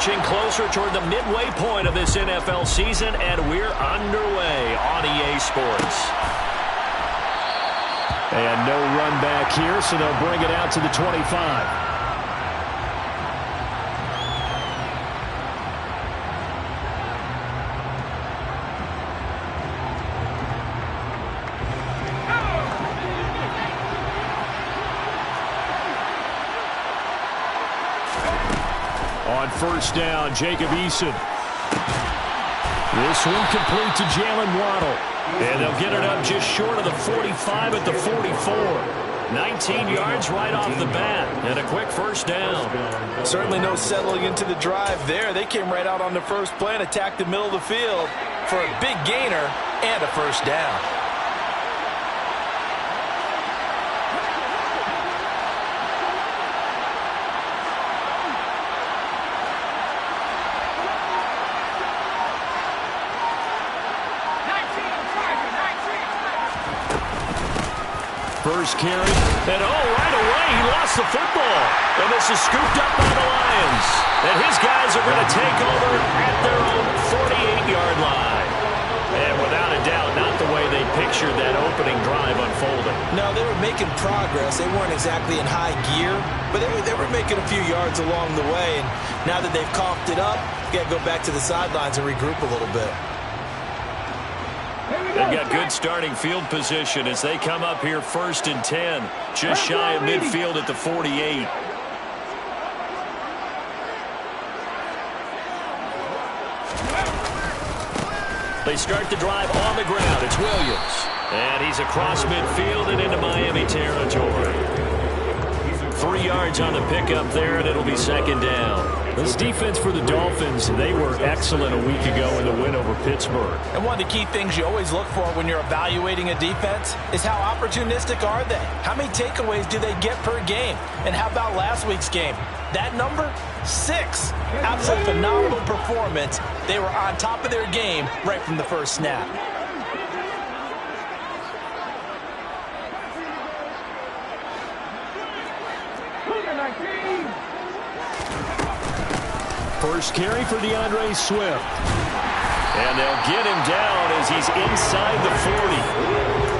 inching closer toward the midway point of this NFL season, and we're underway on EA Sports. And no run back here, so they'll bring it out to the 25. On first down, Jacob Eason. This one complete to Jalen Waddle. And they'll get it up just short of the 45 at the 44. 19 yards right off the bat. And a quick first down. Certainly no settling into the drive there. They came right out on the first play and attacked the middle of the field for a big gainer and a first down. First carry, and right away he lost the football. And this is scooped up by the Lions. And his guys are going to take over at their own 48-yard line. And without a doubt, not the way they pictured that opening drive unfolding. No, they were making progress. They weren't exactly in high gear, but they were making a few yards along the way. And now that they've coughed it up, you got to go back to the sidelines and regroup a little bit. They've got good starting field position as they come up here first and 10. Just shy of midfield at the 48. They start the drive on the ground. It's Williams. And he's across midfield and into Miami territory. 3 yards on the pickup there, and it'll be second down. This defense for the Dolphins, they were excellent a week ago in the win over Pittsburgh. And one of the key things you always look for when you're evaluating a defense is how opportunistic are they? How many takeaways do they get per game? And how about last week's game? That number? 6. Absolute phenomenal performance. They were on top of their game right from the first snap. First carry for DeAndre Swift. And they'll get him down as he's inside the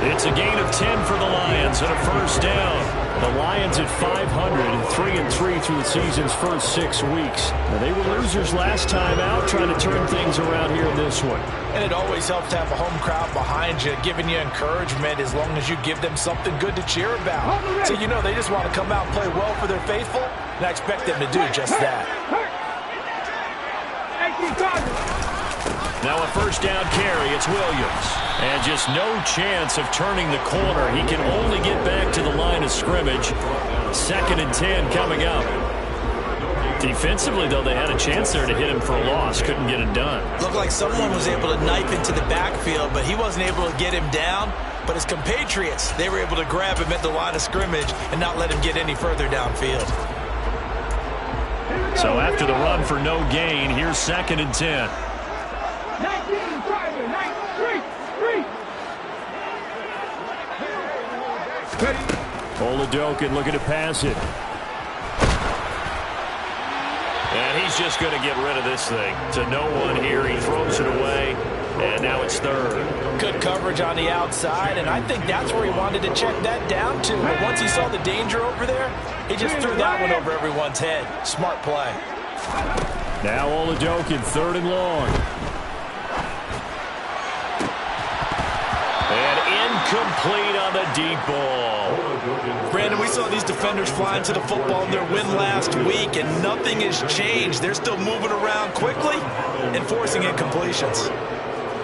40. It's a gain of 10 for the Lions and a first down. The Lions at 500 and 3-3 through the season's first 6 weeks. Now, they were losers last time out, trying to turn things around here in this one. And it always helps to have a home crowd behind you, giving you encouragement as long as you give them something good to cheer about. So you know they just want to come out and play well for their faithful, and I expect them to do just that. Now a first down carry, it's Williams. And just no chance of turning the corner. He can only get back to the line of scrimmage. 2nd and 10 coming up. Defensively, though, they had a chance there to hit him for a loss. Couldn't get it done. Looked like someone was able to knife into the backfield, but he wasn't able to get him down. But his compatriots, they were able to grab him at the line of scrimmage and not let him get any further downfield. So after the run for no gain, here's 2nd and 10. Oladokin looking to pass it. And he's just going to get rid of this thing. To no one here. He throws it away. And now it's 3rd. Good coverage on the outside, and I think that's where he wanted to check that down to. But once he saw the danger over there, he just threw that one over everyone's head. Smart play. Now Oladokin, 3rd and long. And incomplete on the deep ball. Brandon, we saw these defenders flying to the football in their win last week, and nothing has changed. They're still moving around quickly and forcing incompletions.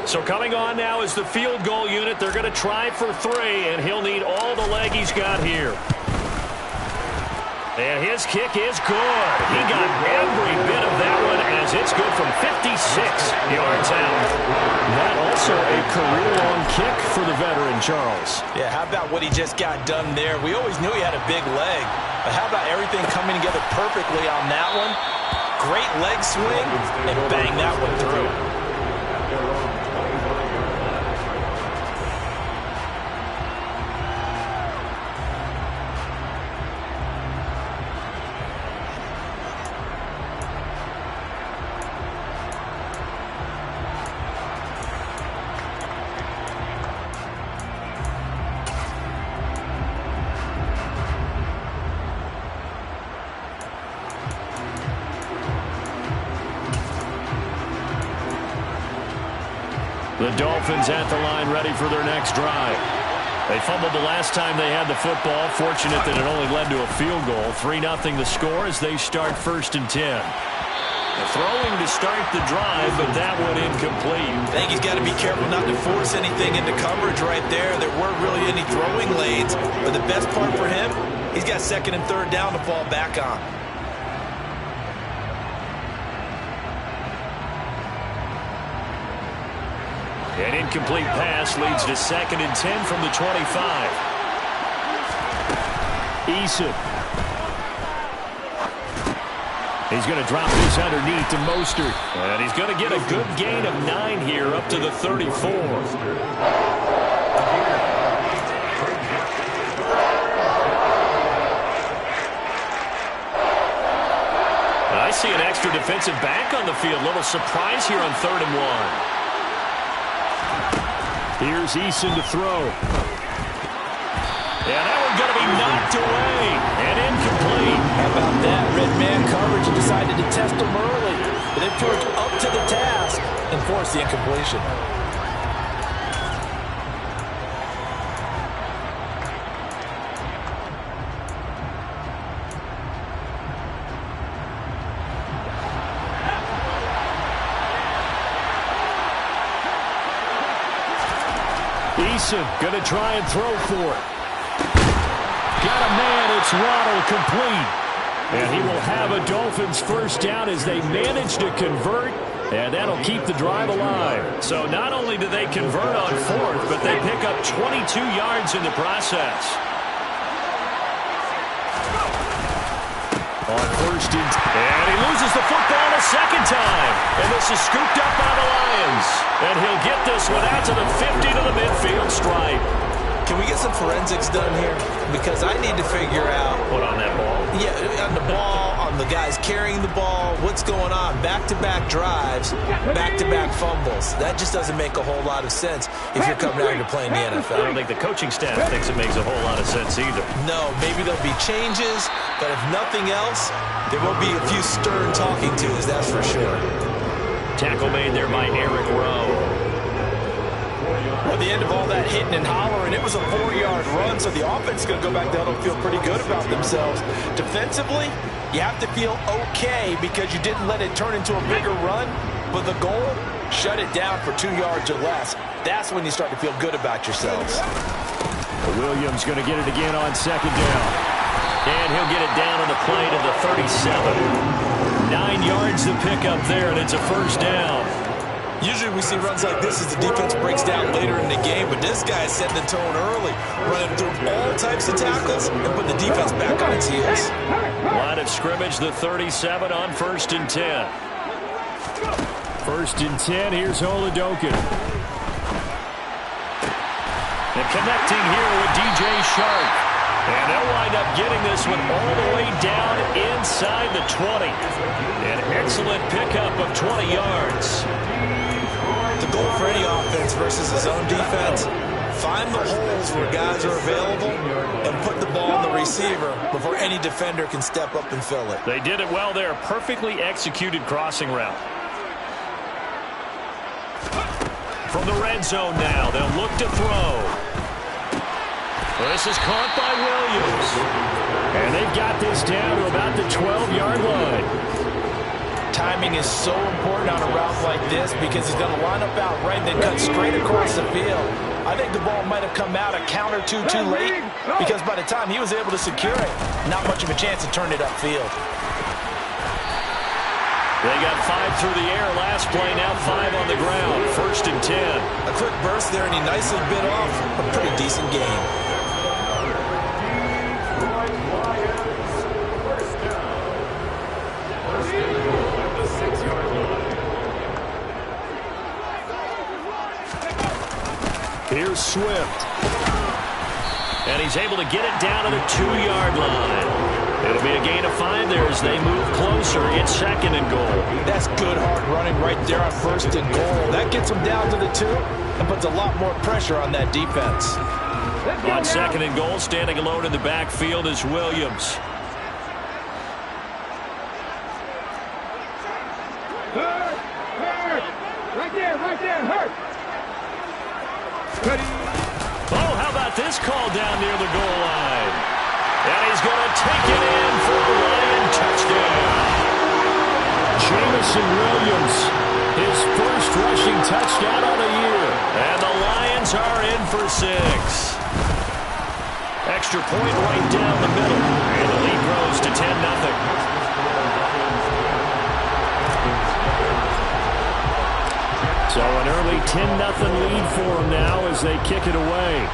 So coming on now is the field goal unit. They're going to try for 3, and he'll need all the leg he's got here. And his kick is good. He got every bit of that one as it's good from 56 yards out. That also a career-long kick for the veteran, Charles. Yeah, how about what he just got done there? We always knew he had a big leg, but how about everything coming together perfectly on that one? Great leg swing, and bang that one through. The Dolphins at the line ready for their next drive. They fumbled the last time they had the football. Fortunate that it only led to a field goal. 3-0 the score as they start 1st and 10. Throwing to start the drive, but that one incomplete. I think he's got to be careful not to force anything into coverage right there. There weren't really any throwing lanes, but the best part for him, he's got 2nd and 3rd down to fall back on. An incomplete pass leads to 2nd and 10 from the 25. Eason. He's going to drop this underneath to Mostert. And he's going to get a good gain of 9 here up to the 34. I see an extra defensive back on the field. Little surprise here on 3rd and 1. Here's Eason to throw. And that one's going to be knocked away and incomplete. How about that? Red man coverage and decided to test him early. But then George up to the task and forced the incompletion. Eason going to try and throw for it. Got a man, it's Waddle, complete. And he will have a Dolphins 1st down as they manage to convert, and that'll keep the drive alive. So not only do they convert on 4th, but they pick up 22 yards in the process. On 1st and he loses the football a 2nd time. And this is scooped up by the Lions. And he'll get this one out to the 50 to the midfield stripe. Can we get some forensics done here? Because I need to figure out... What, on that ball? Yeah, on the ball, on the guys carrying the ball, what's going on? Back-to-back drives, back-to-back fumbles. That just doesn't make a whole lot of sense if you're coming out here to play in the NFL. I don't think the coaching staff thinks it makes a whole lot of sense either. No, maybe there'll be changes, but if nothing else, there will be a few stern talking tos, that's for sure. Tackle made there by Eric Rowe. Well, at the end of all that hitting and hollering, it was a 4-yard run, so the offense is going to go back down and feel pretty good about themselves. Defensively, you have to feel okay because you didn't let it turn into a bigger run, but the goal, shut it down for 2 yards or less. That's when you start to feel good about yourselves. Williams going to get it again on 2nd down. And he'll get it down on the play to the 37. 9 yards to pick up there, and it's a 1st down. Usually we see runs like this as the defense breaks down later in the game, but this guy is setting the tone early, running through all types of tackles and putting the defense back on its heels. Line of scrimmage, the 37 on 1st and 10. 1st and 10, here's Oladokin. And connecting here with DJ Shark. And they'll wind up getting this one all the way down inside the 20. An excellent pickup of 20 yards. The goal for any offense versus his own defense, find the holes where guys are available and put the ball on the receiver before any defender can step up and fill it. They did it well there. Perfectly executed crossing route. From the red zone now, they'll look to throw. This is caught by Williams. And they've got this down to about the 12-yard line. Timing is so important on a route like this because he's going to line up out right and then cut straight across the field. I think the ball might have come out a count or two too late because by the time he was able to secure it, not much of a chance to turn it upfield. They got 5 through the air last play, now 5 on the ground. 1st and 10. A quick burst there, and he nicely bit off a pretty decent game. Here's Swift. And he's able to get it down to the 2-yard line. It'll be a gain of 5 there as they move closer. It's 2nd and goal. That's good hard running right there on 1st and goal. That gets them down to the 2 and puts a lot more pressure on that defense. On 2nd and goal, standing alone in the backfield is Williams. Hurt! Right there, hurt! Oh, how about this call down near the goal line? And he's going to take it in for a Lion touchdown. Jameson Williams, his first rushing touchdown of the year. And the Lions are in for 6. Extra point right down the middle. And the lead grows to 10-0. So an early 10-0 lead for them now as they kick it away.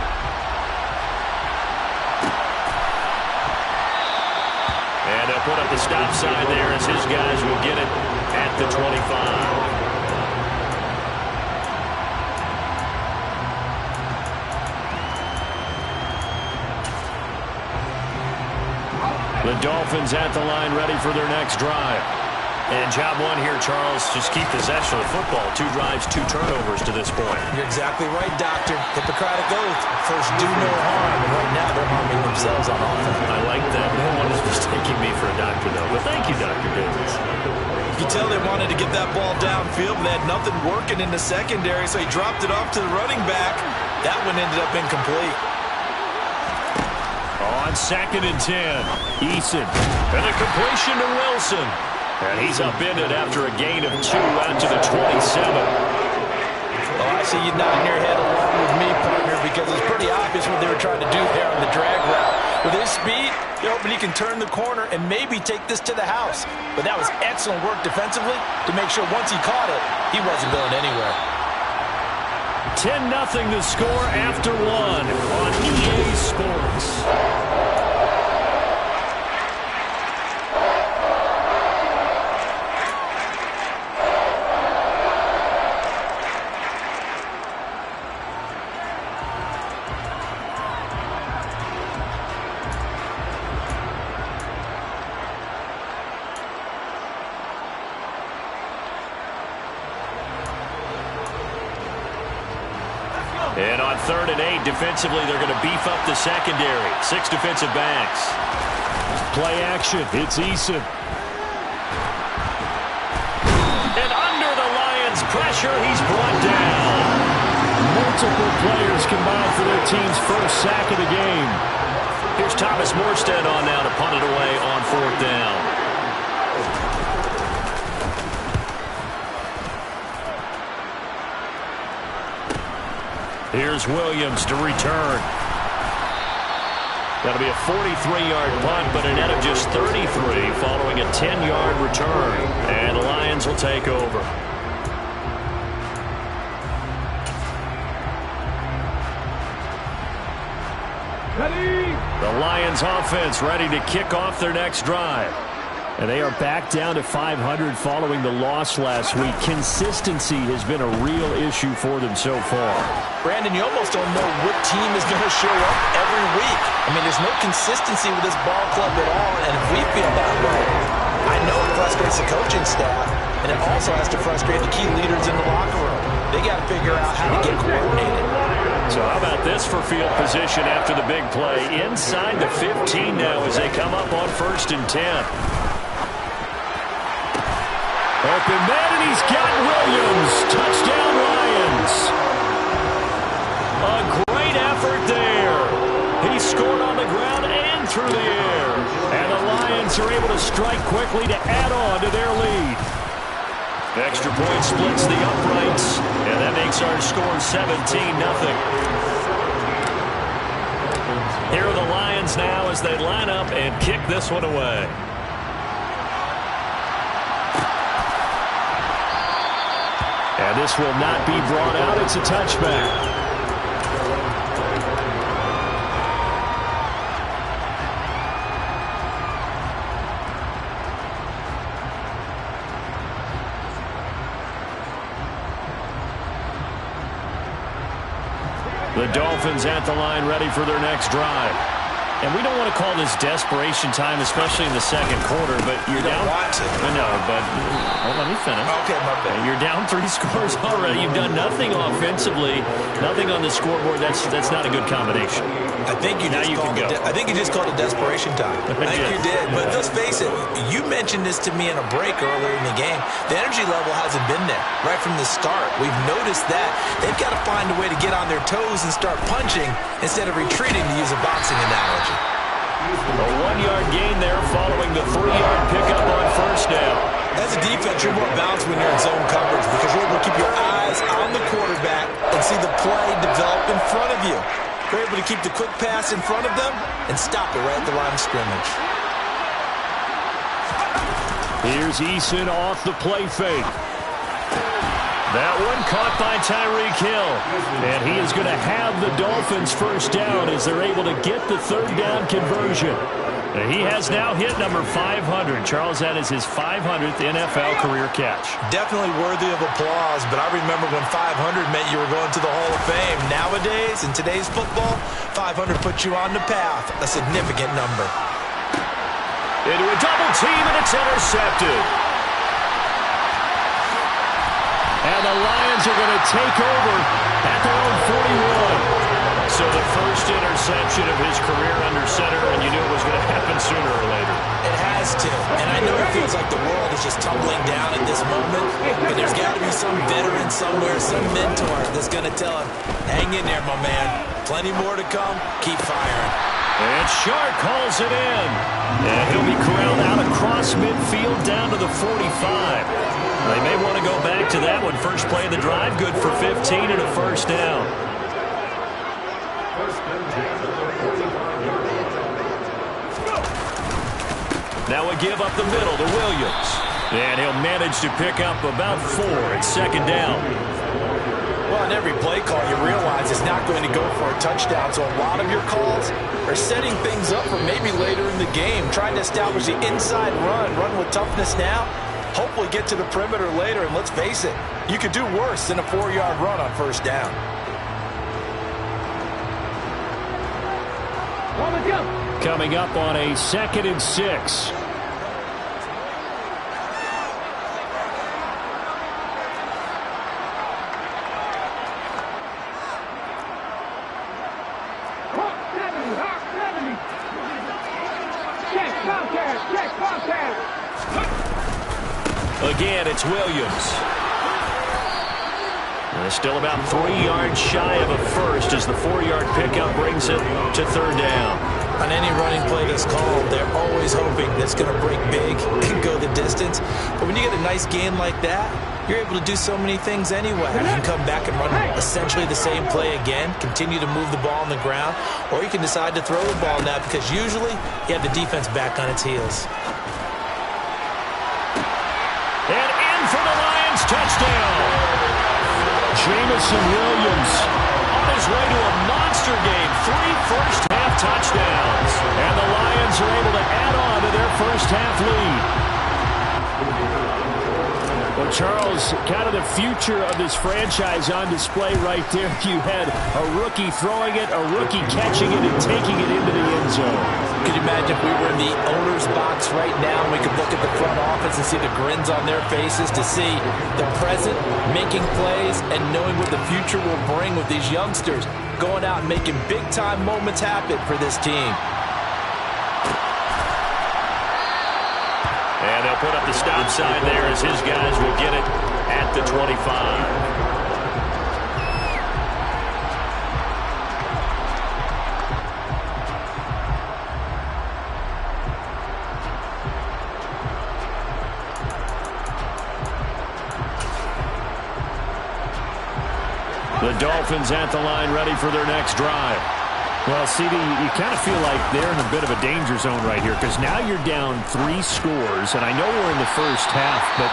And they'll put up the stop sign there as his guys will get it at the 25. The Dolphins at the line ready for their next drive. And job one here, Charles, just keep possession of the football. 2 drives, 2 turnovers to this point. You're exactly right, Doctor. Hippocratic oath. First, do no harm. And right now, they're harming themselves on offense. I like that. No one is mistaking me for a doctor, though. But thank you, Dr. Davis. You can tell they wanted to get that ball downfield, but they had nothing working in the secondary, so he dropped it off to the running back. That one ended up incomplete. On 2nd and 10, Eason. And a completion to Wilson. And he's upended after a gain of 2 out to the 27. Oh, I see you nodding your head along with me, partner, because it's pretty obvious what they were trying to do there on the drag route. With his speed, they're hoping he can turn the corner and maybe take this to the house. But that was excellent work defensively to make sure once he caught it, he wasn't going anywhere. 10-0 to score after 1 on EA Sports. And on 3rd and 8, defensively, they're going to beef up the secondary. 6 defensive backs. Play action. It's Eason. And under the Lions' pressure, he's brought down. Multiple players combined for their team's first sack of the game. Here's Thomas Morstead on now to punt it away on 4th down. Here's Williams to return. That'll be a 43-yard punt, but a net of just 33 following a 10-yard return. And the Lions will take over. Ready. The Lions offense ready to kick off their next drive. And they are back down to 500 following the loss last week. Consistency has been a real issue for them so far. Brandon, you almost don't know what team is going to show up every week. I mean, there's no consistency with this ball club at all, and if we feel that way, I know it frustrates the coaching staff, and it also has to frustrate the key leaders in the locker room. They got to figure out how to get coordinated. So how about this for field position after the big play? Inside the 15 now as they come up on 1st and 10. Open man, and he's got Williams. Touchdown, Lions. A great effort there. He scored on the ground and through the air. And the Lions are able to strike quickly to add on to their lead. Extra point splits the uprights, and that makes our score 17-0. Here are the Lions now as they line up and kick this one away. And this will not be brought out. It's a touchback. The Dolphins at the line ready for their next drive. And we don't want to call this desperation time, especially in the second quarter, but you're down. You don't want to. No, but let me finish. Okay, my bad. You're down 3 scores already. You've done nothing offensively, nothing on the scoreboard. That's not a good combination. I think you just called it desperation time. I think you did. But let's face it, you mentioned this to me in a break earlier in the game. The energy level hasn't been there right from the start. We've noticed that. They've got to find a way to get on their toes and start punching instead of retreating, to use a boxing analogy. A 1-yard gain there following the 3-yard pickup on first down. As a defense, you're more balanced when you're in zone coverage because you're able to keep your eyes on the quarterback and see the play develop in front of you. You're able to keep the quick pass in front of them and stop it right at the line of scrimmage. Here's Eason off the play fake. That one caught by Tyreek Hill. And he is going to have the Dolphins first down as they're able to get the third down conversion. And he has now hit number 500. Charles, that is his 500th NFL career catch. Definitely worthy of applause, but I remember when 500 meant you were going to the Hall of Fame. Nowadays, in today's football, 500 puts you on the path, a significant number. Into a double team, and it's intercepted. And the Lions are going to take over at their own 41. So the first interception of his career under center, and you knew it was going to happen sooner or later. It has to. And I know it feels like the world is just tumbling down at this moment, but there's got to be some veteran somewhere, some mentor that's going to tell him, hang in there, my man. Plenty more to come. Keep firing. And Shark calls it in. And he'll be corralled out across midfield down to the 45. They may want to go back to that one. First play of the drive, good for 15 and a first down. Now a give up the middle to Williams. And he'll manage to pick up about 4 at second down. Well, in every play call, you realize it's not going to go for a touchdown. So a lot of your calls are setting things up for maybe later in the game, trying to establish the inside run with toughness now. Hopefully get to the perimeter later, and let's face it, you could do worse than a 4-yard run on first down. Coming up on a 2nd and 6. Again, it's Williams. And still about 3 yards shy of a first as the 4-yard pickup brings it to third down. On any running play that's called, they're always hoping that's going to break big and go the distance. But when you get a nice gain like that, you're able to do so many things anyway. You can come back and run essentially the same play again, continue to move the ball on the ground, or you can decide to throw the ball now because usually you have the defense back on its heels. And in for the Lions, touchdown. Jamison Williams on his way to a monster game. 3 first-half touchdowns. And the Lions are able to add on to their first-half lead. Well, Charles, kind of the future of this franchise on display right there. You had a rookie throwing it, a rookie catching it, and taking it into the end zone. Could you imagine if we were in the owner's box right now and we could look at the front office and see the grins on their faces to see the present making plays and knowing what the future will bring with these youngsters going out and making big-time moments happen for this team. And they'll put up the stop sign there as his guys will get it at the 25. The Dolphins at the line ready for their next drive. Well, CD, you kind of feel like they're in a bit of a danger zone right here because now you're down 3 scores, and I know we're in the first half, but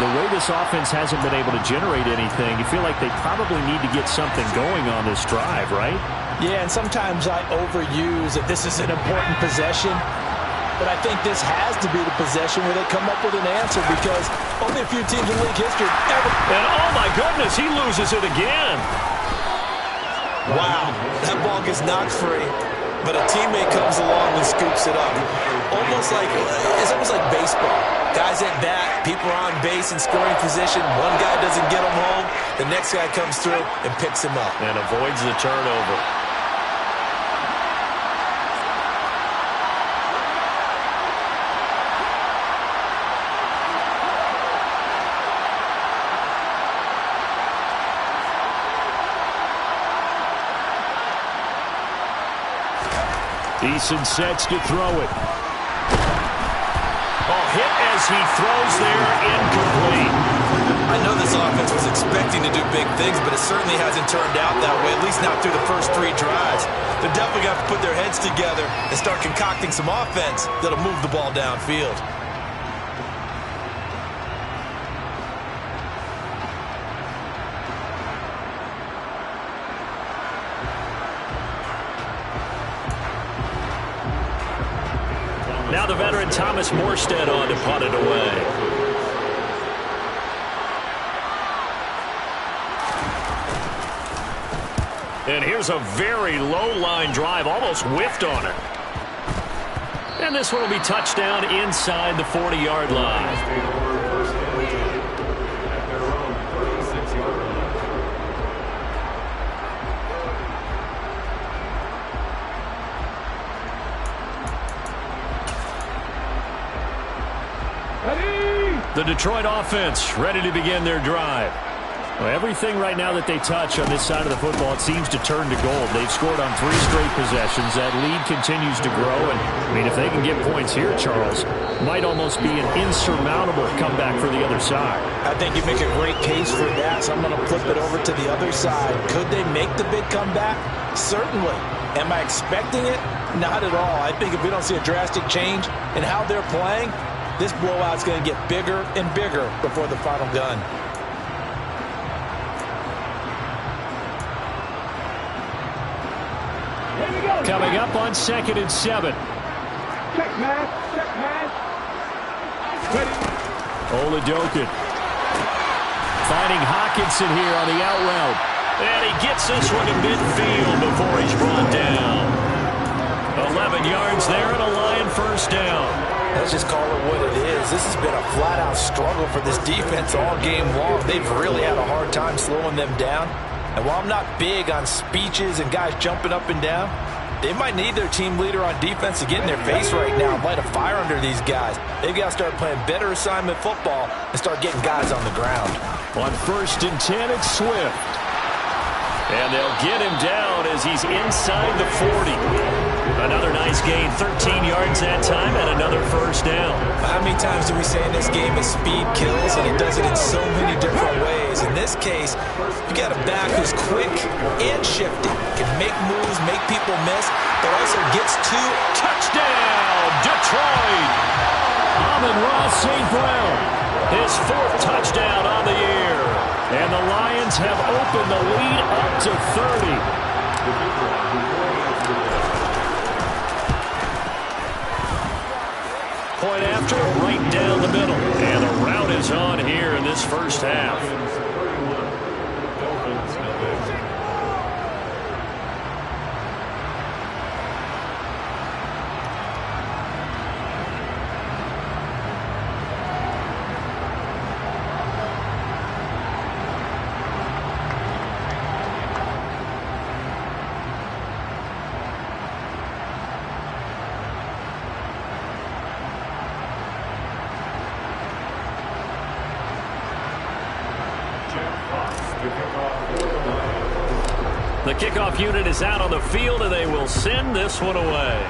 the way this offense hasn't been able to generate anything, you feel like they probably need to get something going on this drive, right? Yeah, and sometimes I overuse that this is an important possession, but I think this has to be the possession where they come up with an answer because only a few teams in league history ever. And oh my goodness, he loses it again. Wow, that ball gets knocked free. but a teammate comes along and scoops it up. It's almost like baseball. Guys at bat, people are on base in scoring position. One guy doesn't get him home. The next guy comes through and picks him up. And avoids the turnover. Eason sets to throw it. Hit as he throws there, incomplete. I know this offense was expecting to do big things, but it certainly hasn't turned out that way, at least not through the first 3 drives. They're definitely going to have to put their heads together and start concocting some offense that'll move the ball downfield. Now the veteran Thomas Morstead on to punt it away. And here's a very low line drive, almost whiffed on it. And this one will be touchdown inside the 40-yard line. The Detroit offense ready to begin their drive. Well, everything right now that they touch on this side of the football, it seems to turn to gold. They've scored on 3 straight possessions. That lead continues to grow. And, I mean, if they can get points here, Charles, might almost be an insurmountable comeback for the other side. I think you make a great case for that, so I'm going to flip it over to the other side. Could they make the big comeback? Certainly. Am I expecting it? Not at all. I think if we don't see a drastic change in how they're playing, this blowout's going to get bigger and bigger before the final gun. Coming up on 2nd and 7. Check, man. Oladokin finding Hawkinson here on the out route. And he gets this one to midfield before he's brought down. 11 yards there and a Lion first down. Let's just call it what it is. This has been a flat-out struggle for this defense all game long. They've really had a hard time slowing them down. And while I'm not big on speeches and guys jumping up and down, they might need their team leader on defense to get in their face right now and light a fire under these guys. They've got to start playing better assignment football and start getting guys on the ground. On 1st and 10, it's Swift. And they'll get him down as he's inside the 40. Another nice gain, 13 yards that time, and another first down. How many times do we say in this game is speed kills, and it does it in so many different ways? In this case, you got a back who's quick and shifty, can make moves, make people miss, but also gets to touchdown, Detroit. Amon-Ra St. Brown, his 4th touchdown on the year. And the Lions have opened the lead up to 30. Point after, right down the middle. And the route is on here in this first half. The kickoff unit is out on the field, and they will send this one away.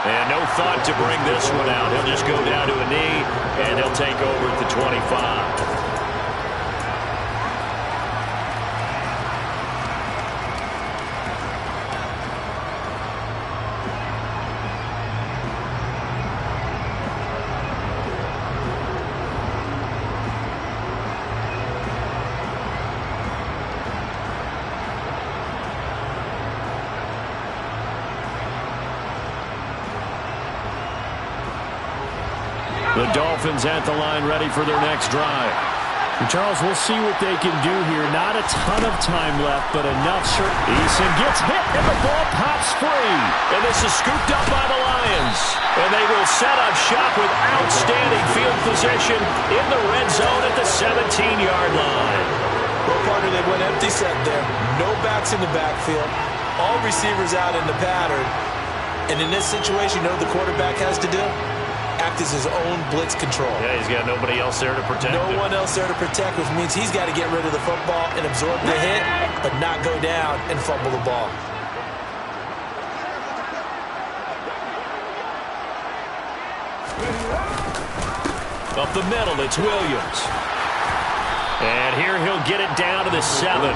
And no thought to bring this one out. He'll just go down to a knee, and he'll take over at the 25. The Dolphins at the line ready for their next drive. Charles, we'll see what they can do here. Not a ton of time left, but enough. Eason gets hit, and the ball pops free. And this is scooped up by the Lions. And they will set up shop with outstanding field position in the red zone at the 17-yard line. Well, partner, they went empty set there. No backs in the backfield. All receivers out in the pattern. And in this situation, you know what the quarterback has to do? Act as his own blitz control. Yeah, he's got nobody else there to protect him. No one else there to protect, which means he's got to get rid of the football and absorb the hit, but not go down and fumble the ball. Up the middle, it's Williams. And here he'll get it down to the 7.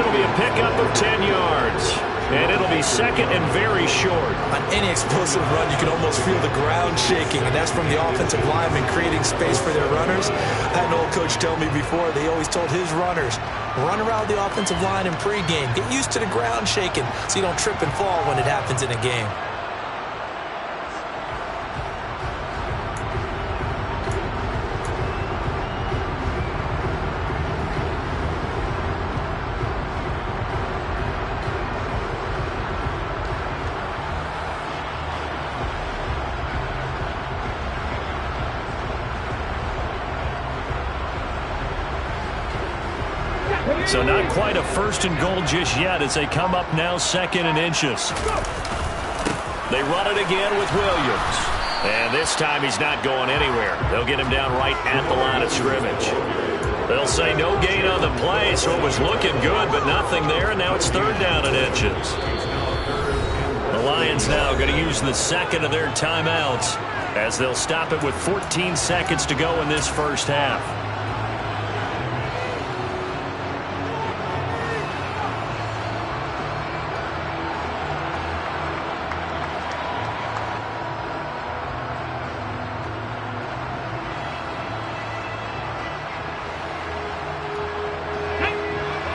It'll be a pickup of 10 yards. And it'll be second and very short. On any explosive run, you can almost feel the ground shaking, and that's from the offensive linemen creating space for their runners. I had an old coach tell me before, they always told his runners, run around the offensive line in pregame. Get used to the ground shaking so you don't trip and fall when it happens in a game. So not quite a first and goal just yet as they come up now second and inches. They run it again with Williams. And this time he's not going anywhere. They'll get him down right at the line of scrimmage. They'll say no gain on the play, so it was looking good, but nothing there, and now it's third down and inches. The Lions now going to use the second of their timeouts as they'll stop it with 14 seconds to go in this first half.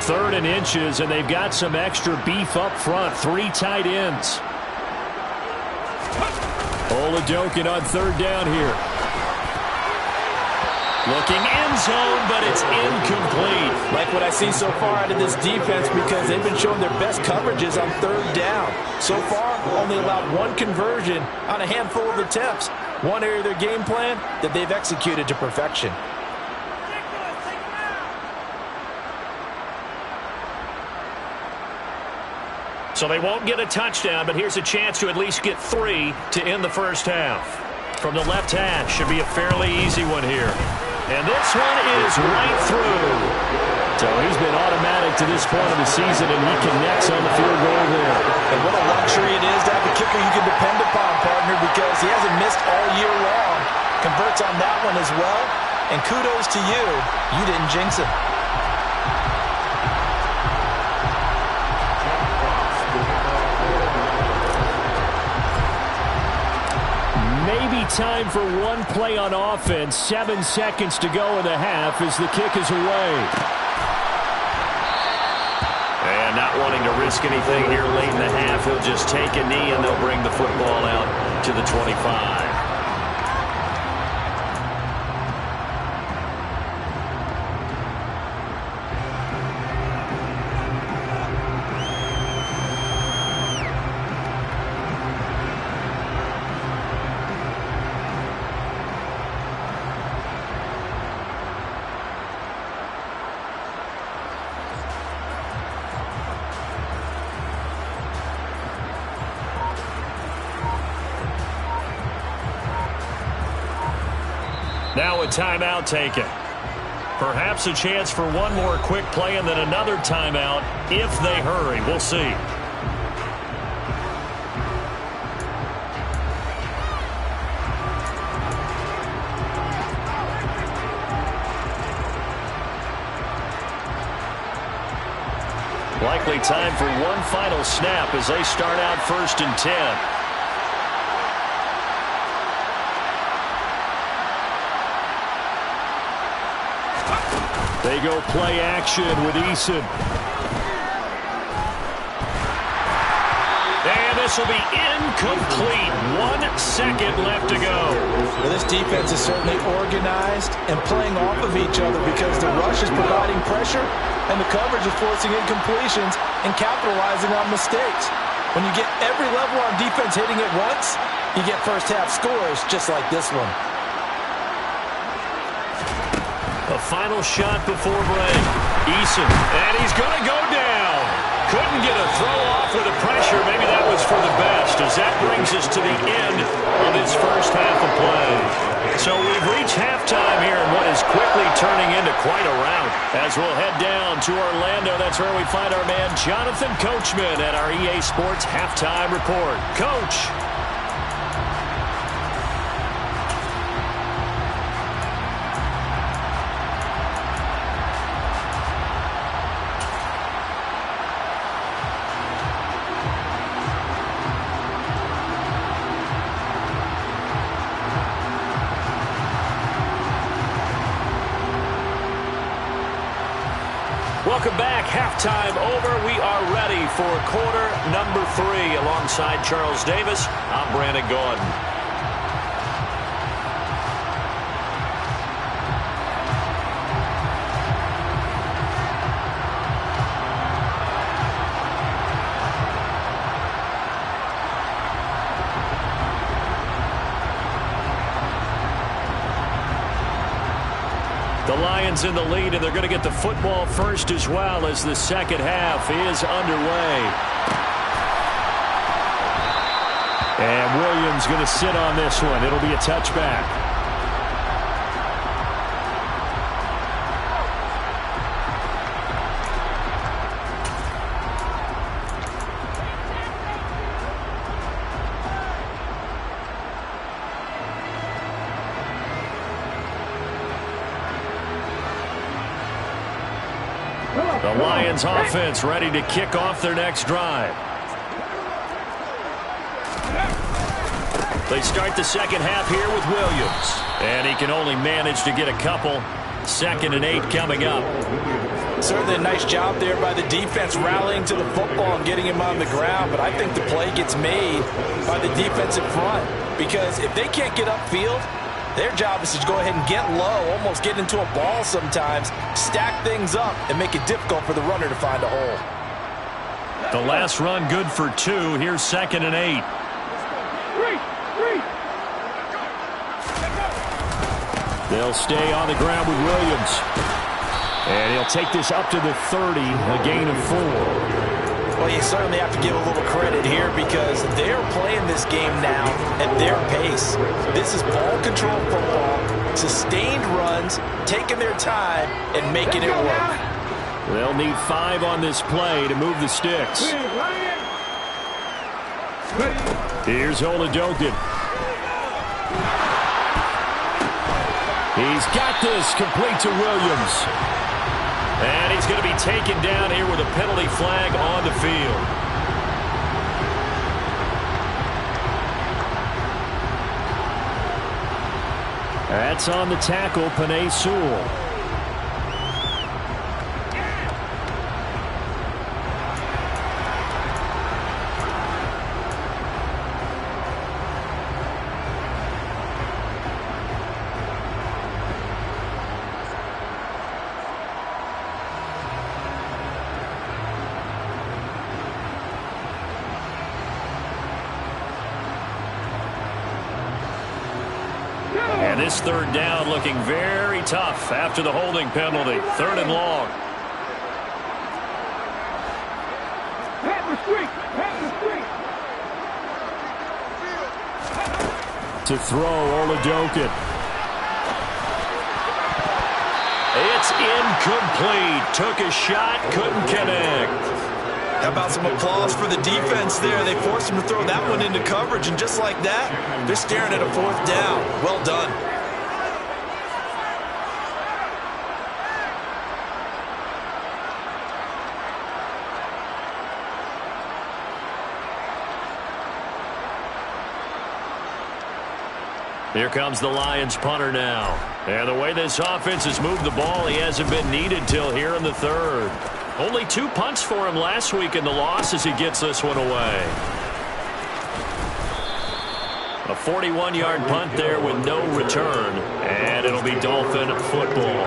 Third and inches, and they've got some extra beef up front. 3 tight ends. Oladokin on third down here. Looking end zone, but it's incomplete. Like what I've seen so far out of this defense, because they've been showing their best coverages on third down. So far, only allowed 1 conversion on a handful of attempts. One area of their game plan that they've executed to perfection. So they won't get a touchdown, but here's a chance to at least get 3 to end the first half. From the left hash, should be a fairly easy one here. And this one is right through. So he's been automatic to this point of the season, and he connects on the field goal there. And what a luxury it is to have a kicker you can depend upon, partner, because he hasn't missed all year long. Converts on that one as well. And kudos to you. You didn't jinx him. Maybe time for one play on offense. 7 seconds to go in the half as the kick is away. And not wanting to risk anything here late in the half, he'll just take a knee and they'll bring the football out to the 25. Now a timeout taken. Perhaps a chance for one more quick play and then another timeout if they hurry. We'll see. Likely time for one final snap as they start out 1st and 10. They go play action with Eason. And this this will be incomplete. 1 second left to go. Well, this defense is certainly organized and playing off of each other because the rush is providing pressure and the coverage is forcing incompletions and capitalizing on mistakes. When you get every level on defense hitting it once, you get first-half scores just like this one. A final shot before break. Eason, and he's going to go down. Couldn't get a throw off with the pressure. Maybe that was for the best, as that brings us to the end of this first half of play. So we've reached halftime here in what is quickly turning into quite a rout. As we'll head down to Orlando, that's where we find our man Jonathan Coachman at our EA Sports Halftime Report. Coach. Welcome back. Halftime over. We are ready for quarter number 3. Alongside Charles Davis, I'm Brandon Gordon. The Lions in the lead, and they're going to get the football first as well as the second half is underway. And Williams going to sit on this one. It'll be a touchback. The Lions offense ready to kick off their next drive. They start the second half here with Williams. And he can only manage to get a couple. 2nd and 8 coming up. Certainly a nice job there by the defense rallying to the football and getting him on the ground. But I think the play gets made by the defensive front. Because if they can't get upfield, their job is to go ahead and get low, almost get into a ball sometimes, stack things up, and make it difficult for the runner to find a hole. The last run good for 2. Here's 2nd and 8. They'll stay on the ground with Williams. And he'll take this up to the 30, a gain of 4. Well, you certainly have to give a little credit here because they're playing this game now at their pace. This is ball control football, sustained runs, taking their time, and making it work. They'll need 5 on this play to move the sticks. Here's Oladokin. He's got this complete to Williams. And he's going to be taken down here with a penalty flag on the field. That's on the tackle, Penei Sewell. And this 3rd down looking very tough after the holding penalty. 3rd and long. To throw, Oladokin. It's incomplete. Took a shot, couldn't connect. How about some applause for the defense there? They forced him to throw that one into coverage, and just like that, they're staring at a 4th down. Well done. Here comes the Lions punter now. And the way this offense has moved the ball, he hasn't been needed till here in the 3rd. Only 2 punts for him last week in the loss as he gets this one away. A 41-yard punt there with no return, and it'll be Dolphin football.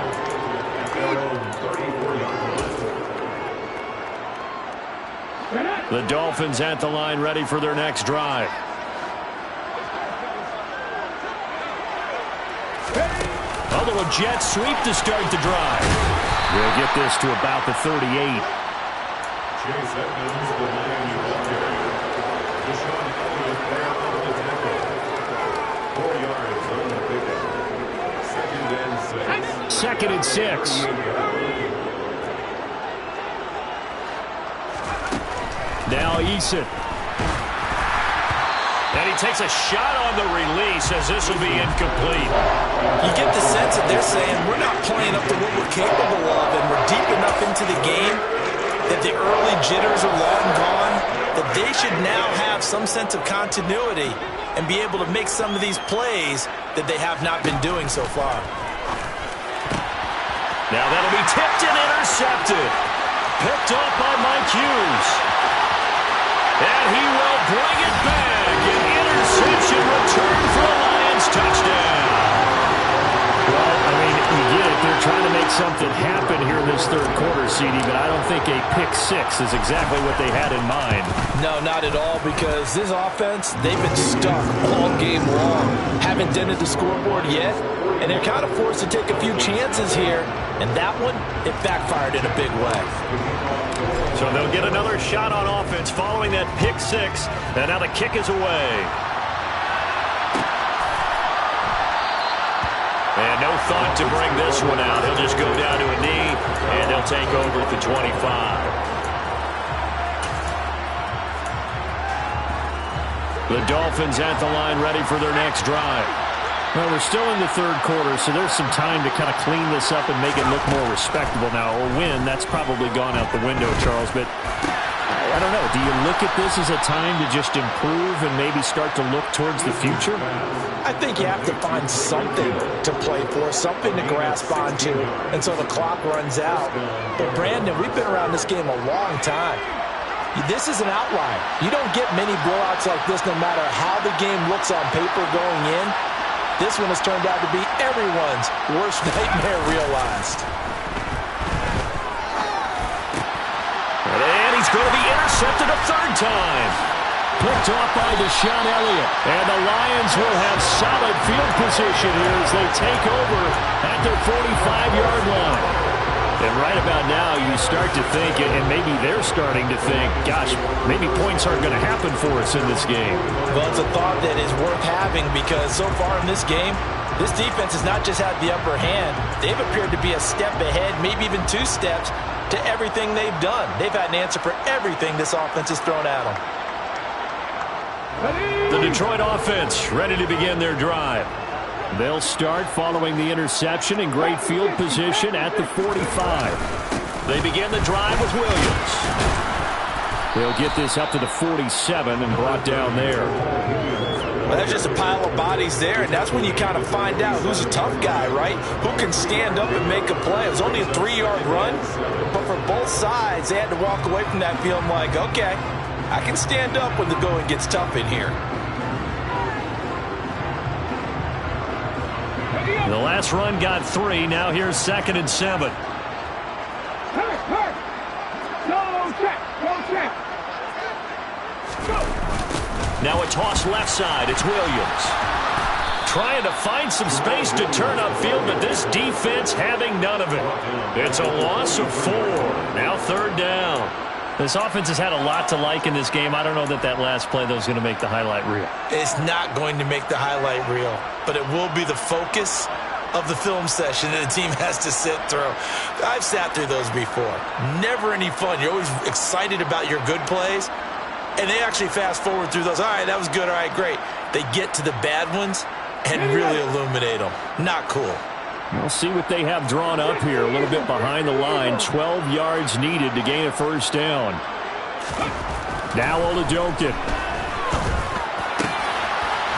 The Dolphins at the line ready for their next drive. A little jet sweep to start the drive. We'll get this to about the 38. Second and 6. Now Eason. And he takes a shot on the release as this will be incomplete. You get the sense that they're saying we're not playing up to what we're capable of, and we're deep enough into the game that the early jitters are long gone, that they should now have some sense of continuity and be able to make some of these plays that they have not been doing so far. Now that'll be tipped and intercepted. Picked up by Mike Hughes. And he will bring it back. An interception return for a Lions touchdown. Well, I mean, you get it. They're trying to make something happen here in this third quarter, CD, but I don't think a pick six is exactly what they had in mind. No, not at all, because this offense, they've been stuck all game long. Haven't dented the scoreboard yet, and they're kind of forced to take a few chances here, and that one, it backfired in a big way. So they'll get another shot on offense following that pick six, and now the kick is away. And no thought to bring this one out. He'll just go down to a knee, and they'll take over at the 25. The Dolphins at the line ready for their next drive. Well, we're still in the third quarter, so there's some time to kind of clean this up and make it look more respectable now. Or win, that's probably gone out the window, Charles. But I don't know. Do you look at this as a time to just improve and maybe start to look towards the future? I think you have to find something to play for, something to grasp onto until the clock runs out. But, Brandon, we've been around this game a long time. This is an outlier. You don't get many blowouts like this no matter how the game looks on paper going in. This one has turned out to be everyone's worst nightmare realized. And he's going to be intercepted a third time. Picked off by Deshaun Elliott. And the Lions will have solid field position here as they take over at their 45-yard line. And right about now, you start to think, and maybe they're starting to think, gosh, maybe points aren't going to happen for us in this game. Well, it's a thought that is worth having because so far in this game, this defense has not just had the upper hand. They've appeared to be a step ahead, maybe even two steps, to everything they've done. They've had an answer for everything this offense has thrown at them. The Detroit offense ready to begin their drive. They'll start following the interception in great field position at the 45. They begin the drive with Williams. They'll get this up to the 47 and brought down there. Well, there's just a pile of bodies there, and that's when you kind of find out who's a tough guy, right? Who can stand up and make a play. It was only a 3-yard run, but for both sides, they had to walk away from that feeling like, okay, I can stand up when the going gets tough in here. The last run got 3. Now here's 2nd and 7. Now a toss left side. It's Williams. Trying to find some space to turn upfield, but this defense having none of it. It's a loss of 4. Now 3rd down. This offense has had a lot to like in this game. I don't know that last play, though, is going to make the highlight reel. It's not going to make the highlight reel, but it will be the focus of the film session that the team has to sit through. I've sat through those before. Never any fun. You're always excited about your good plays, and they actually fast forward through those. All right, that was good. All right, great. They get to the bad ones and really illuminate them. Not cool. We'll see what they have drawn up here. A little bit behind the line. 12 yards needed to gain a first down. Now Oladokun.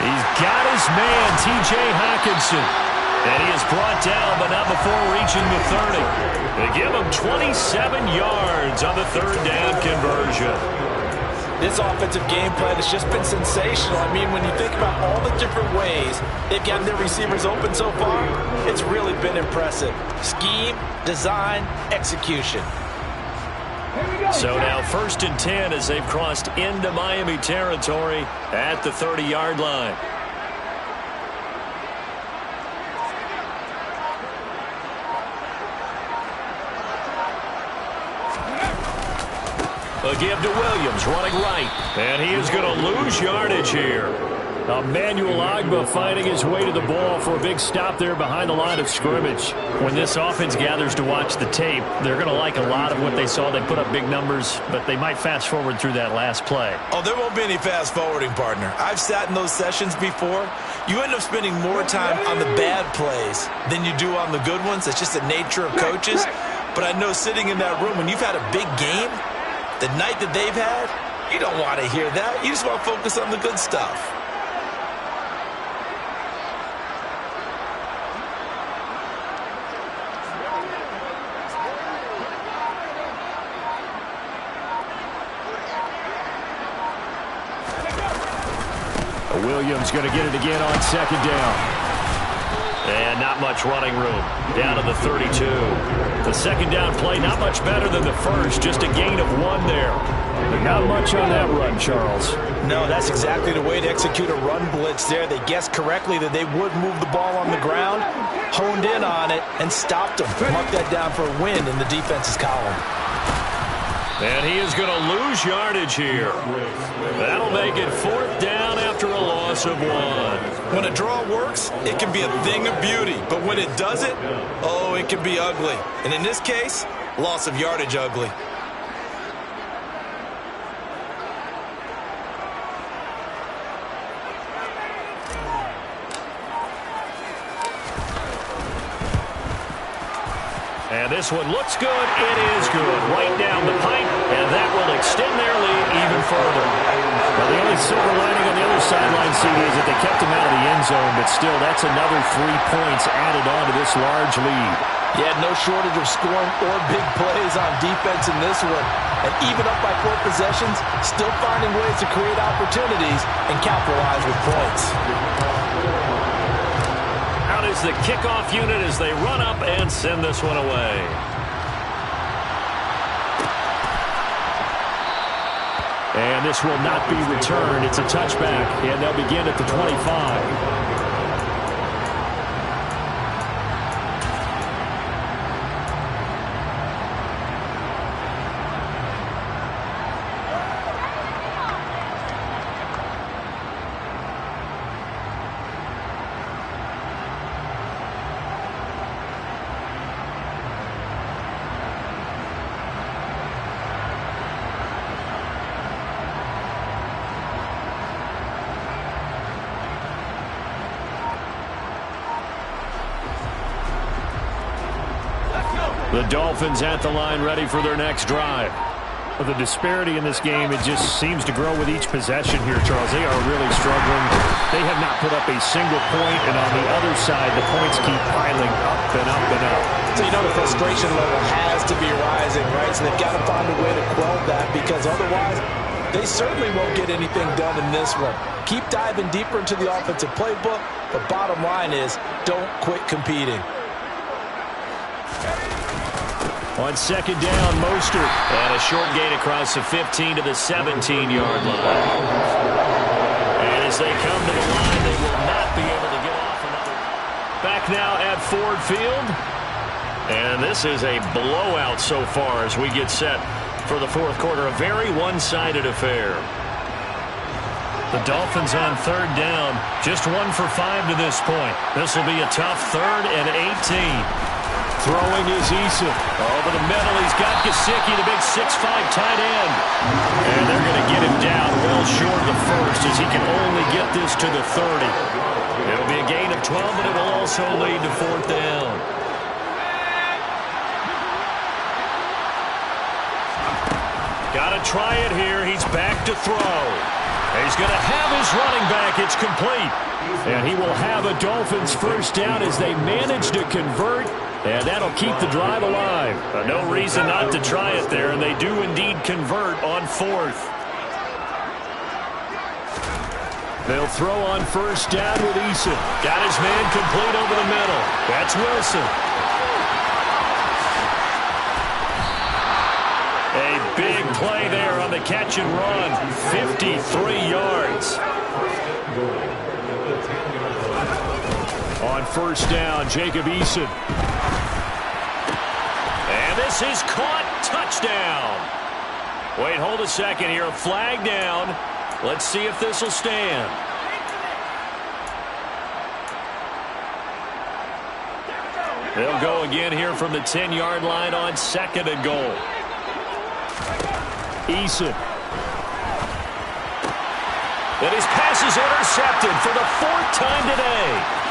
He's got his man, T.J. Hockenson. And he is brought down, but not before reaching the 30. They give him 27 yards on the 3rd down conversion. This offensive game plan has just been sensational. I mean, when you think about all the different ways they've gotten their receivers open so far, it's really been impressive. Scheme, design, execution. So now 1st and 10 as they've crossed into Miami territory at the 30-yard line. A give to Williams, running right. And he is going to lose yardage here. Emmanuel Ogbah finding his way to the ball for a big stop there behind the line of scrimmage. When this offense gathers to watch the tape, they're going to like a lot of what they saw. They put up big numbers, but they might fast forward through that last play. Oh, there won't be any fast forwarding, partner. I've sat in those sessions before. You end up spending more time on the bad plays than you do on the good ones. It's just the nature of coaches. But I know sitting in that room, when you've had a big game, the night that they've had, you don't want to hear that. You just want to focus on the good stuff. Williams going to get it again on 2nd down. And not much running room. Down to the 32. The 2nd down play, not much better than the first. Just a gain of 1 there. But not much on that run, Charles. No, that's exactly the way to execute a run blitz there. They guessed correctly that they would move the ball on the ground, honed in on it, and stopped them. Mark that down for a win in the defense's column. And he is going to lose yardage here. That'll make it 4th down after a loss of 1. When a draw works, it can be a thing of beauty. But when it doesn't, oh, it can be ugly. And in this case, loss of yardage ugly. And this one looks good. It is good. Right down the pipe, and that will extend their lead even further. Now, the only silver lining on the other sideline, CD, is that they kept him out of the end zone, but still, that's another 3 points added on to this large lead. Yeah, no shortage of scoring or big plays on defense in this one. And even up by 4 possessions, still finding ways to create opportunities and capitalize with points. Out is the kickoff unit as they run up and send this one away. And this will not be returned. It's a touchback, and they'll begin at the 25. The Dolphins at the line, ready for their next drive. Well, the disparity in this game, it just seems to grow with each possession here, Charles. They are really struggling. They have not put up a single point, and on the other side, the points keep piling up and up and up. So you know the frustration level has to be rising, right? So they've got to find a way to quell that, because otherwise they certainly won't get anything done in this one. Keep diving deeper into the offensive playbook, but bottom line is don't quit competing. On 2nd down, Mostert. And a short gain across the 15 to the 17-yard line. And as they come to the line, they will not be able to get off another. Back now at Ford Field. And this is a blowout so far as we get set for the 4th quarter. A very one-sided affair. The Dolphins on 3rd down. Just 1 for 5 to this point. This will be a tough 3rd and 18. Throwing is Eason. Over the middle, he's got Gesicki, the big 6'5" tight end. And they're going to get him down well short of the first as he can only get this to the 30. It'll be a gain of 12, but it will also lead to 4th down. Got to try it here. He's back to throw. He's going to have his running back. It's complete. And he will have a Dolphins first down as they manage to convert. And that'll keep the drive alive. No reason not to try it there, and they do indeed convert on 4th. They'll throw on first down with Eason. Got his man complete over the middle. That's Wilson. A big play there on the catch and run. 53 yards. On first down, Jacob Eason. And this is caught. Touchdown. Wait, hold a second here. Flag down. Let's see if this will stand. They'll go again here from the 10-yard line on 2nd and goal. Eason. And his pass is intercepted for the 4th time today.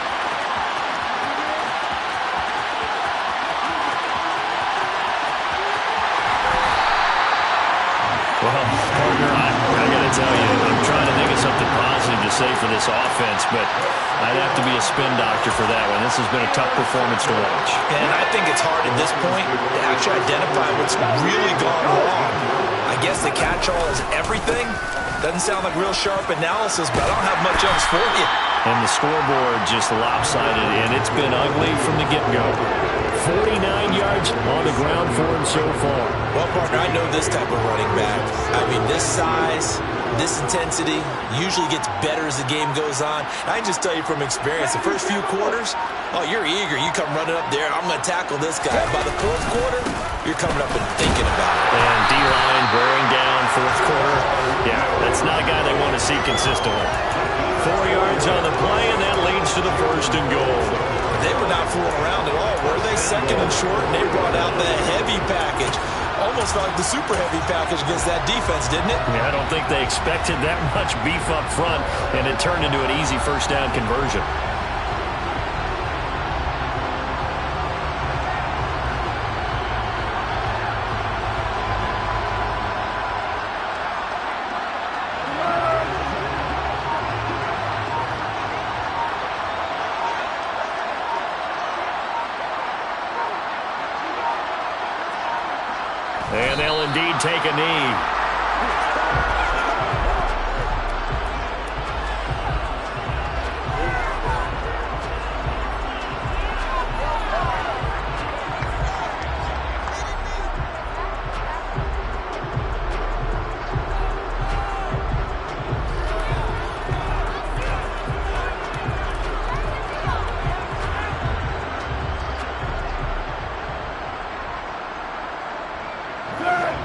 Well, partner, I got to tell you, I'm trying to think of something positive to say for this offense, but I'd have to be a spin doctor for that one. This has been a tough performance to watch. And I think it's hard at this point to actually identify what's really gone wrong. I guess the catch-all is everything. Doesn't sound like real sharp analysis, but I don't have much else for you. And the scoreboard just lopsided, and it's been ugly from the get-go. 49 yards on the ground for him so far. Well, partner, I know this type of running back. I mean, this size, this intensity usually gets better as the game goes on. I can just tell you from experience, the first few quarters, oh, you're eager. You come running up there, I'm going to tackle this guy. By the 4th quarter, you're coming up and thinking about it. And D-line wearing down 4th quarter. Yeah, that's not a guy they want to see consistently. 4 yards on the play, and that leads to the 1st and goal. They were not fooling around at all, were they? 2nd and short, and they brought out the heavy package. Almost like the super heavy package against that defense, didn't it? Yeah, I don't think they expected that much beef up front, and it turned into an easy 1st down conversion. And they'll indeed take a knee.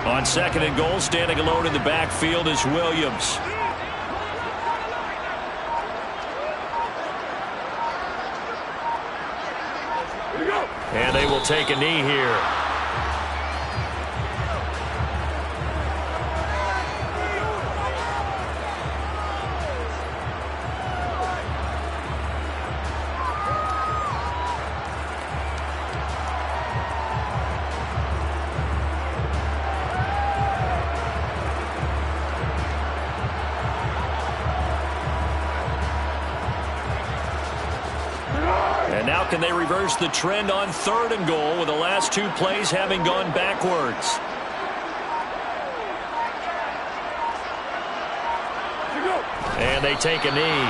On 2nd and goal, standing alone in the backfield is Williams. And they will take a knee here. And now can they reverse the trend on 3rd and goal with the last 2 plays having gone backwards? And they take a knee.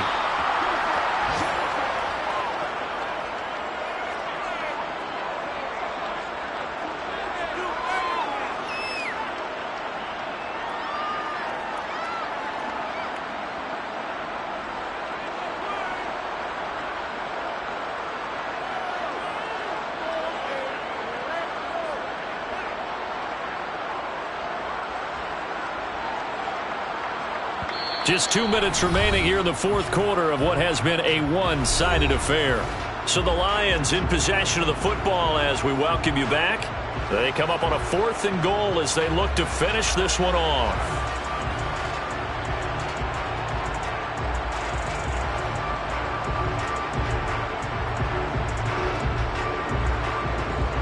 Just 2 minutes remaining here in the 4th quarter of what has been a one-sided affair. So the Lions in possession of the football as we welcome you back. They come up on a 4th and goal as they look to finish this one off.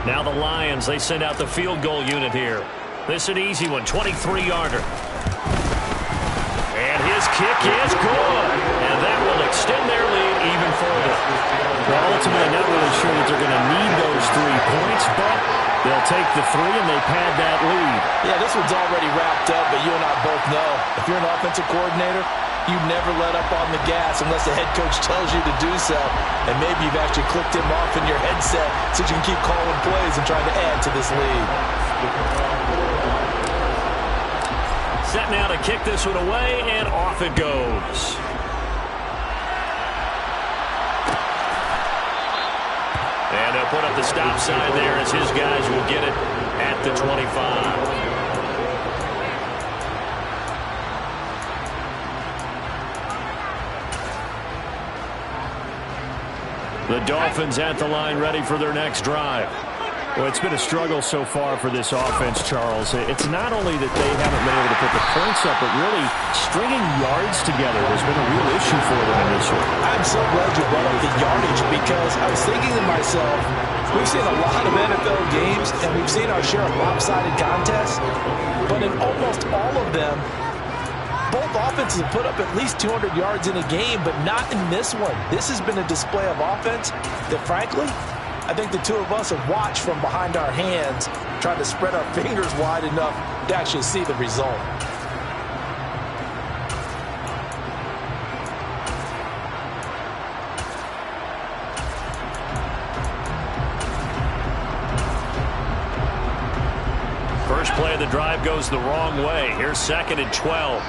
Now the Lions, they send out the field goal unit here. This is an easy one, 23-yarder. And his kick is good. And that will extend their lead even further. Well, ultimately, not really sure that they're going to need those 3 points, but they'll take the 3 and they pad that lead. Yeah, this one's already wrapped up, but you and I both know if you're an offensive coordinator, You never let up on the gas unless the head coach tells you to do so. And maybe you've actually clicked him off in your headset so you can keep calling plays and trying to add to this lead. Set now to kick this one away, and off it goes. And they'll put up the stop sign there as his guys will get it at the 25. The Dolphins at the line ready for their next drive. Well, it's been a struggle so far for this offense, Charles. It's not only that they haven't been able to put the points up, but really stringing yards together has been a real issue for them in this one. I'm so glad you brought up the yardage because I was thinking to myself, we've seen a lot of NFL games and we've seen our share of lopsided contests, but in almost all of them, both offenses have put up at least 200 yards in a game, but not in this one. This has been a display of offense that, frankly, I think the two of us have watched from behind our hands, trying to spread our fingers wide enough to actually see the result. First play of the drive goes the wrong way. Here's 2nd and 12.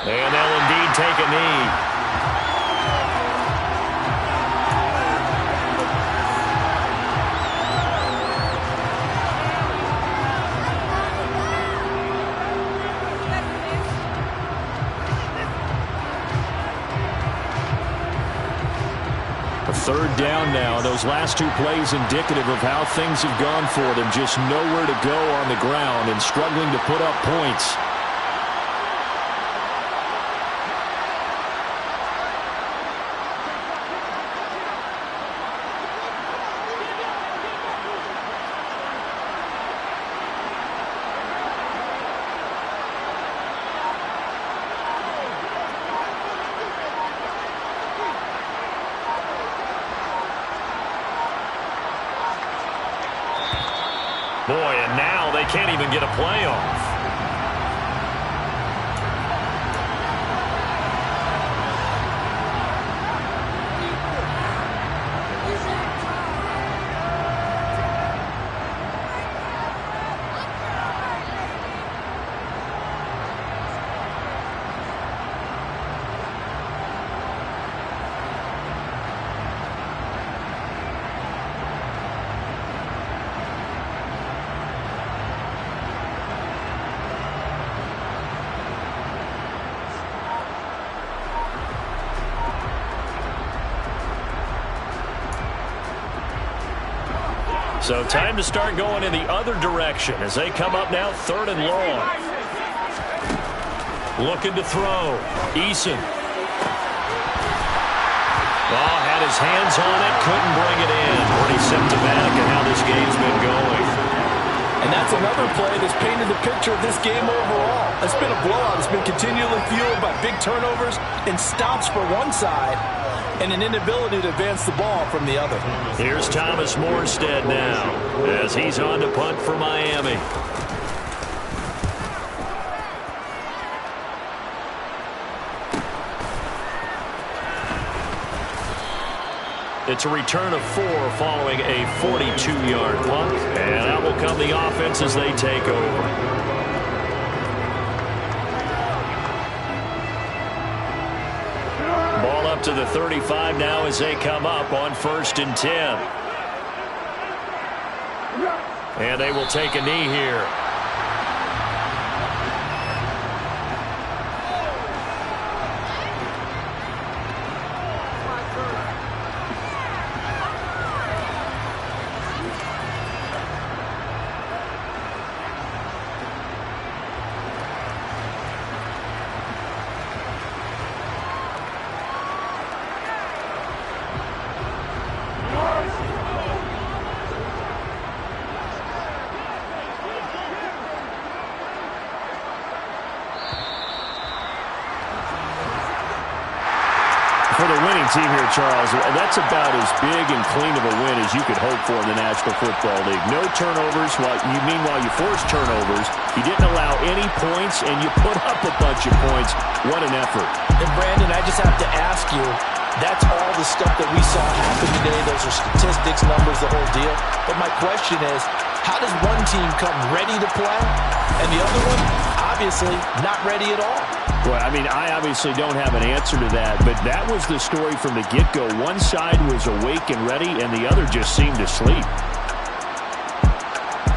And they'll indeed take a knee. Third down now. Those last two plays indicative of how things have gone for them. Just nowhere to go on the ground and struggling to put up points. Boy, and now they can't even get a play off. So time to start going in the other direction as they come up now 3rd and long. Looking to throw. Eason. Oh, had his hands on it, couldn't bring it in. Pretty symptomatic of how this game's been going. And that's another play that's painted the picture of this game overall. It's been a blowout. It's been continually fueled by big turnovers and stops for one side and an inability to advance the ball from the other. Here's Thomas Morstead now as he's on to punt for Miami. It's a return of 4 following a 42-yard punt. And out will come the offense as they take over. Ball up to the 35 now as they come up on 1st and 10. And they will take a knee here. for the winning team here, Charles, that's about as big and clean of a win as you could hope for in the National Football League. No turnovers. Meanwhile, you forced turnovers. You didn't allow any points, and you put up a bunch of points. What an effort. And, Brandon, I just have to ask you, that's all the stuff that we saw happen today. Those are statistics, numbers, the whole deal. But my question is, how does one team come ready to play, and the other one, obviously, not ready at all? Well, I mean, I obviously don't have an answer to that, but that was the story from the get-go. One side was awake and ready, and the other just seemed to sleep.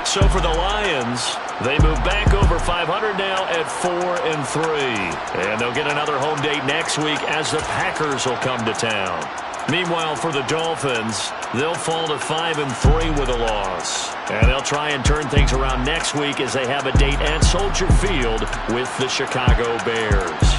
So for the Lions, they move back over 500 now at 4-3. And they'll get another home date next week as the Packers will come to town. Meanwhile, for the Dolphins, they'll fall to 5-3 with a loss. And they'll try and turn things around next week as they have a date at Soldier Field with the Chicago Bears.